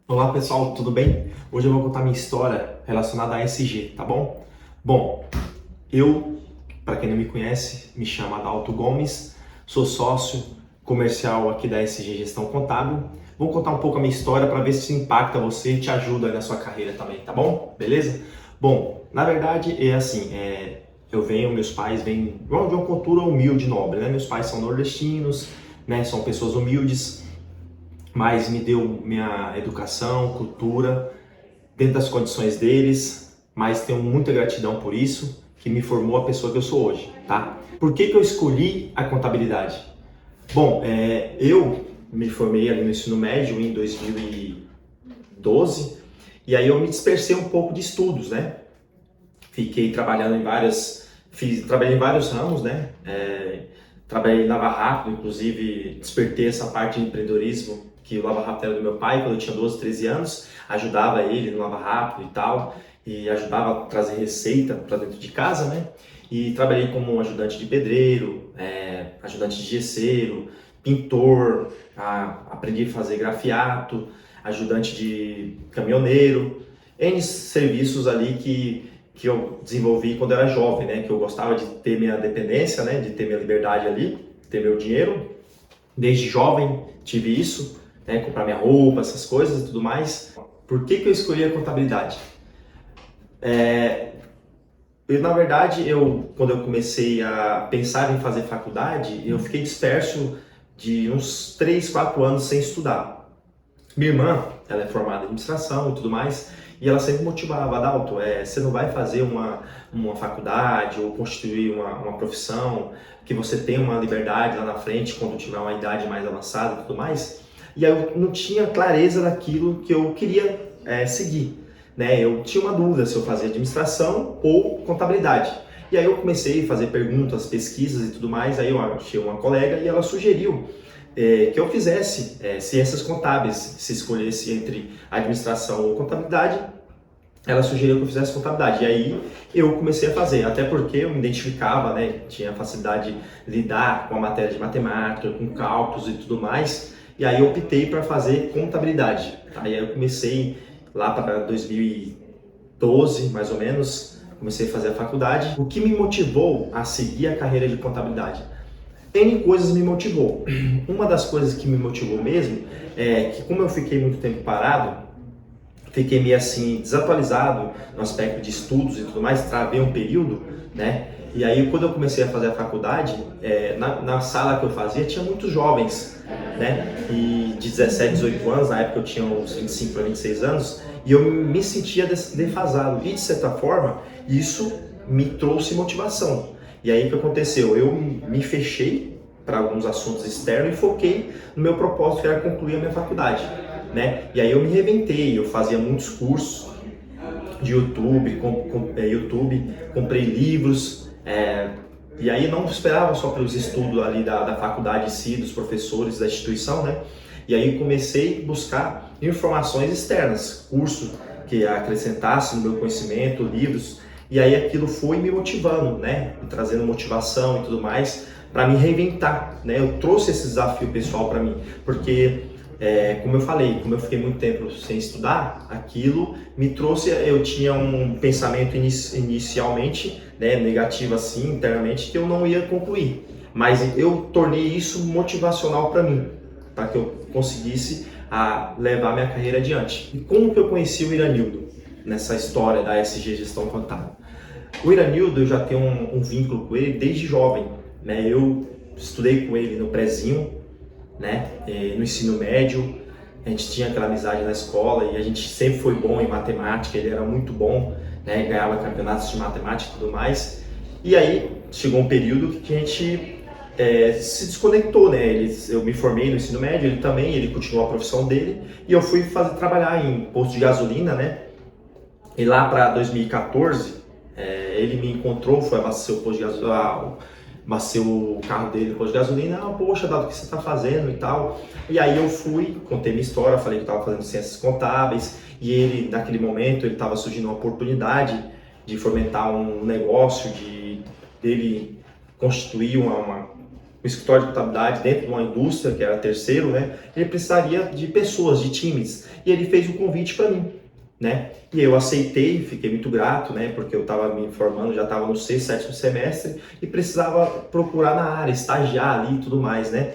Olá pessoal, tudo bem? Hoje eu vou contar minha história relacionada a ESG, tá bom? Bom, eu, para quem não me conhece, me chamo Adalto Gomes, sou sócio comercial aqui da ESG Gestão Contábil. Vou contar um pouco a minha história para ver se impacta você e te ajuda aí na sua carreira também, tá bom? Beleza? Bom, na verdade é assim, meus pais vêm de uma cultura humilde, nobre, né? Meus pais são nordestinos, né? São pessoas humildes, mas me deu minha educação, cultura, dentro das condições deles, mas tenho muita gratidão por isso, que me formou a pessoa que eu sou hoje, tá? Por que eu escolhi a contabilidade? Bom, eu me formei ali no ensino médio em 2012 e aí eu me dispersei um pouco de estudos, né? Fiquei trabalhando trabalhei em vários ramos, né? Trabalhei em Lava Rápido, inclusive despertei essa parte de empreendedorismo que o Lava Rápido era do meu pai quando eu tinha 12, 13 anos, ajudava ele no Lava Rápido e tal, e ajudava a trazer receita para dentro de casa, né? E trabalhei como ajudante de pedreiro, ajudante de gesseiro, pintor, aprendi a fazer grafiato, ajudante de caminhoneiro, N serviços ali que eu desenvolvi quando era jovem, né? Que eu gostava de ter minha dependência, né? De ter minha liberdade ali, ter meu dinheiro. Desde jovem tive isso, né? Comprar minha roupa, essas coisas e tudo mais. Por que eu escolhi a contabilidade? Na verdade, quando eu comecei a pensar em fazer faculdade, eu fiquei disperso de uns 3, 4 anos sem estudar. Minha irmã, ela é formada em administração e tudo mais, e ela sempre motivava, Adalto, você não vai fazer uma faculdade ou constituir uma profissão, que você tenha uma liberdade lá na frente quando tiver uma idade mais avançada e tudo mais. E aí eu não tinha clareza daquilo que eu queria seguir, né? Eu tinha uma dúvida se eu fazia administração ou contabilidade. E aí eu comecei a fazer perguntas, pesquisas e tudo mais, aí eu achei uma colega e ela sugeriu que eu fizesse ciências contábeis, se escolhesse entre administração ou contabilidade, ela sugeriu que eu fizesse contabilidade. E aí eu comecei a fazer, até porque eu me identificava, né, tinha facilidade de lidar com a matéria de matemática, com cálculos e tudo mais, e aí eu optei para fazer contabilidade. Tá? E aí eu comecei lá para 2012, mais ou menos, comecei a fazer a faculdade. O que me motivou a seguir a carreira de contabilidade? N coisas me motivou. Uma das coisas que me motivou mesmo é que, como eu fiquei muito tempo parado, fiquei meio assim desatualizado no aspecto de estudos e tudo mais, travei um período, né? E aí quando eu comecei a fazer a faculdade, na sala que eu fazia tinha muitos jovens, né? E de 17, 18 anos, na época eu tinha uns 25 para 26 anos, e eu me sentia defasado. E de certa forma, isso me trouxe motivação. E aí o que aconteceu? Eu me fechei para alguns assuntos externos e foquei no meu propósito, que era concluir a minha faculdade, né? E aí eu me reinventei, eu fazia muitos cursos de YouTube, comprei livros, e aí não esperava só pelos estudos ali da faculdade em si, dos professores da instituição, né? E aí comecei a buscar informações externas, curso que acrescentasse no meu conhecimento, livros, e aí aquilo foi me motivando, né? Me trazendo motivação e tudo mais para me reinventar, né? Eu trouxe esse desafio pessoal para mim, porque como eu falei, como eu fiquei muito tempo sem estudar, aquilo me trouxe, eu tinha um pensamento inicialmente, né, negativo assim, internamente, que eu não ia concluir. Mas eu tornei isso motivacional para mim, para que eu conseguisse levar minha carreira adiante. E como que eu conheci o Iranildo nessa história da SG Gestão Contábil? O Iranildo, eu já tenho um vínculo com ele desde jovem, né? Eu estudei com ele no prezinho, né? No ensino médio, a gente tinha aquela amizade na escola e a gente sempre foi bom em matemática, ele era muito bom, né? Ganhava campeonatos de matemática e tudo mais. E aí chegou um período que a gente se desconectou, né? Eu me formei no ensino médio, ele também, ele continuou a profissão dele e eu fui trabalhar em posto de gasolina, né? E lá para 2014, ele me encontrou, foi abastecer o posto de gasolina, abastecer o carro dele no posto de gasolina. Poxa, Dado, o que você está fazendo e tal? E aí eu fui, contei minha história, falei que estava fazendo ciências contábeis e ele, naquele momento, ele estava surgindo uma oportunidade de fomentar um negócio, dele constituir um escritório de contabilidade dentro de uma indústria, que era terceiro, né? Ele precisaria de pessoas, de times. E ele fez um convite para mim, né? E eu aceitei, fiquei muito grato, né? Porque eu estava me formando, já estava no sexto, sétimo semestre e precisava procurar na área, estagiar ali e tudo mais, né?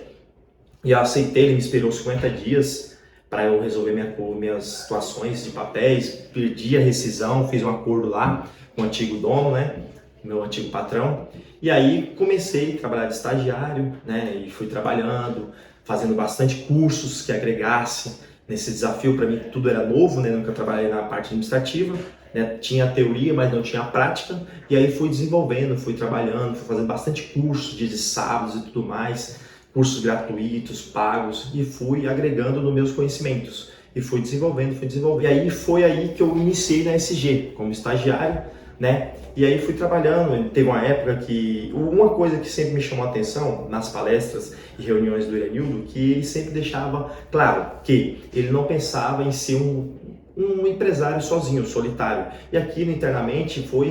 E eu aceitei, ele me esperou 50 dias para eu resolver minhas situações de papéis, perdi a rescisão, fiz um acordo lá com o antigo dono, né? Meu antigo patrão. E aí comecei a trabalhar de estagiário, né? E fui trabalhando, fazendo bastante cursos que agregasse nesse desafio. Para mim tudo era novo, né? Nunca trabalhei na parte administrativa, né? Tinha a teoria, mas não tinha a prática. E aí fui desenvolvendo, fui trabalhando, fui fazendo bastante cursos, dias de sábados e tudo mais, cursos gratuitos, pagos, e fui agregando nos meus conhecimentos. E fui desenvolvendo, fui desenvolvendo. E aí foi aí que eu iniciei na SG, como estagiário, né? E aí fui trabalhando. Teve uma época que uma coisa que sempre me chamou a atenção nas palestras e reuniões do Iranildo, que ele sempre deixava claro que ele não pensava em ser um empresário sozinho, solitário. E aquilo internamente foi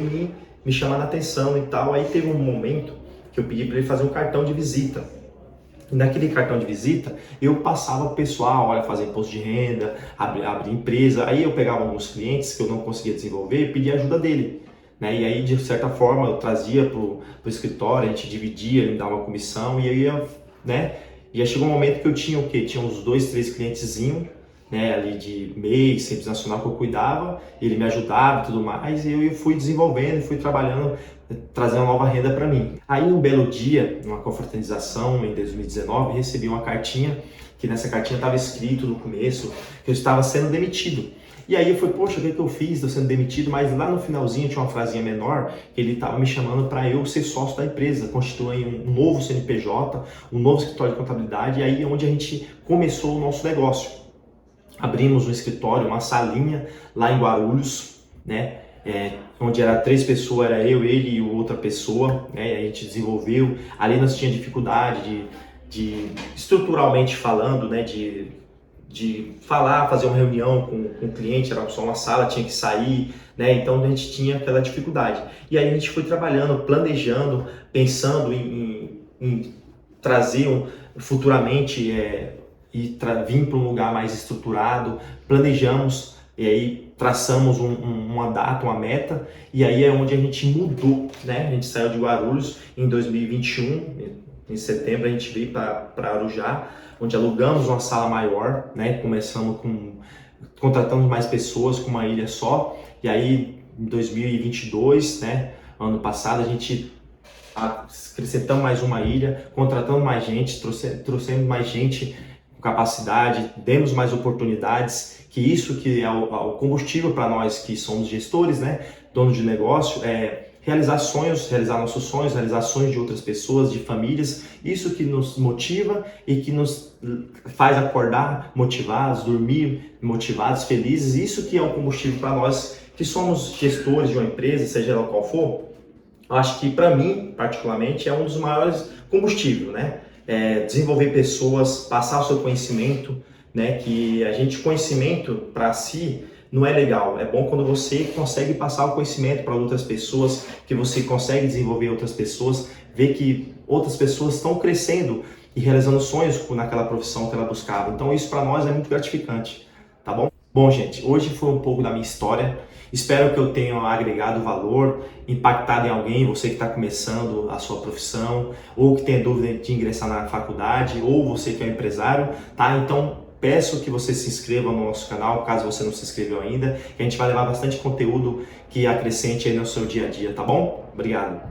me chamando a atenção e tal. Aí teve um momento que eu pedi para ele fazer um cartão de visita. E naquele cartão de visita, eu passava para o pessoal, olha, fazer imposto de renda, abrir empresa. Aí eu pegava alguns clientes que eu não conseguia desenvolver e pedia ajuda dele, né? E aí, de certa forma, eu trazia para o escritório, a gente dividia, ele me dava uma comissão e aí, né? E aí chegou um momento que eu tinha o quê? Tinha uns 2, 3 clientezinhos, né, ali de MEI, Simples Nacional, que eu cuidava, ele me ajudava e tudo mais, e eu fui desenvolvendo, fui trabalhando, trazendo nova renda para mim. Aí um belo dia, numa confraternização em 2019, recebi uma cartinha, que nessa cartinha estava escrito no começo que eu estava sendo demitido. E aí eu falei, poxa, o que eu fiz? Estou sendo demitido, mas lá no finalzinho tinha uma frasinha menor, que ele estava me chamando para eu ser sócio da empresa, constituir um novo CNPJ, um novo escritório de contabilidade, e aí é onde a gente começou o nosso negócio. Abrimos um escritório, uma salinha lá em Guarulhos, né? Onde era 3 pessoas, era eu, ele e outra pessoa, né? A gente desenvolveu. Ali nós tínhamos dificuldade de estruturalmente falando, né? De falar, fazer uma reunião com o cliente, era só uma sala, tinha que sair, né? Então a gente tinha aquela dificuldade. E aí a gente foi trabalhando, planejando, pensando em trazer futuramente e vir para um lugar mais estruturado, planejamos e aí traçamos uma data, uma meta, e aí é onde a gente mudou, né? A gente saiu de Guarulhos em 2021, em setembro a gente veio para Arujá, onde alugamos uma sala maior, né? Começamos contratando mais pessoas com uma ilha só, e aí em 2022, né? Ano passado a gente acrescentamos mais uma ilha, contratamos mais gente, trouxemos mais gente com capacidade, demos mais oportunidades, que isso que é o combustível para nós que somos gestores, né, donos de negócio, realizar sonhos, realizar nossos sonhos, realizar sonhos de outras pessoas, de famílias, isso que nos motiva e que nos faz acordar motivados, dormir motivados, felizes, isso que é o combustível para nós que somos gestores de uma empresa, seja ela qual for. Eu acho que para mim, particularmente, é um dos maiores combustíveis, né? Desenvolver pessoas, passar o seu conhecimento, né? Que a gente, conhecimento para si não é legal. É bom quando você consegue passar o conhecimento para outras pessoas, que você consegue desenvolver outras pessoas, ver que outras pessoas estão crescendo e realizando sonhos naquela profissão que ela buscava. Então isso para nós é muito gratificante, tá bom? Bom, gente, hoje foi um pouco da minha história. Espero que eu tenha agregado valor, impactado em alguém, você que está começando a sua profissão, ou que tenha dúvida de ingressar na faculdade, ou você que é um empresário, tá? Então, peço que você se inscreva no nosso canal, caso você não se inscreveu ainda, que a gente vai levar bastante conteúdo que acrescente aí no seu dia a dia, tá bom? Obrigado!